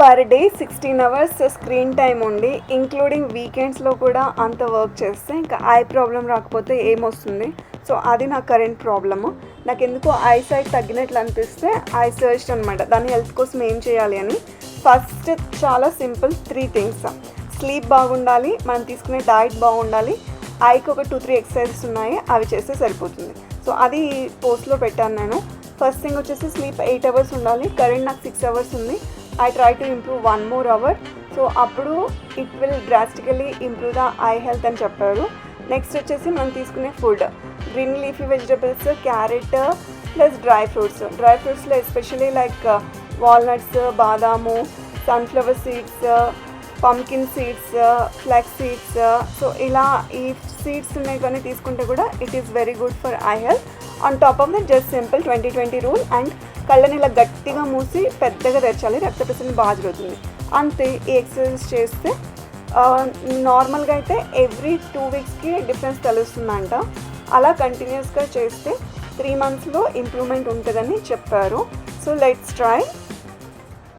Per day 16 hours screen time ఉండి including వీకెండ్స్లో కూడా అంత వర్క్ చేస్తే ఇంకా ఐ ప్రాబ్లం రాకపోతే ఏమొస్తుంది. సో అది నా కరెంట్ ప్రాబ్లము. నాకు ఎందుకో ఐ సైట్ తగ్గినట్లు అనిపిస్తే ఐ సర్చ్ అనమాట దాని హెల్త్ కోసం ఏం చేయాలి అని. ఫస్ట్ చాలా సింపుల్ 3 థింగ్స్. స్లీప్ బాగుండాలి, మనం తీసుకునే డైట్ బాగుండాలి, ఐకి ఒక 2-3 ఎక్సర్సైజెస్ ఉన్నాయి, అవి చేస్తే సరిపోతుంది. సో అది పోస్ట్లో పెట్టాను నేను. ఫస్ట్ థింగ్ వచ్చేసి స్లీప్ 8 అవర్స్ ఉండాలి. కరెంట్ నాకు 6 అవర్స్ ఉంది. I try to improve 1 more hour. So అప్పుడు it will drastically improve the eye health అని చెప్పారు. నెక్స్ట్ వచ్చేసి మనం తీసుకునే food, green leafy vegetables, carrot plus dry fruits. Dry ఫ్రూట్స్లో ఎస్పెషలీ లైక్ వాల్నట్స్, బాదాము, sunflower seeds, pumpkin seeds, flax seeds. So ఇలా ఈ సీడ్స్ ఉన్నాయి కానీ తీసుకుంటే కూడా it is very good for I health. On top of that just simple 20-20 rule. And కళ్ళని ఇలా గట్టిగా మూసి పెద్దగా తెరచాలి, రక్త ప్రసరణ బాగా జరుగుతుంది. అంతే. ఈ ఎక్సర్సైజ్ చేస్తే నార్మల్గా అయితే ఎవ్రీ 2 వీక్స్కి డిఫరెన్స్ తెలుస్తుందంట. అలా కంటిన్యూస్గా చేస్తే 3 monthsలో ఇంప్రూవ్మెంట్ ఉంటుందని చెప్పారు. So let's try.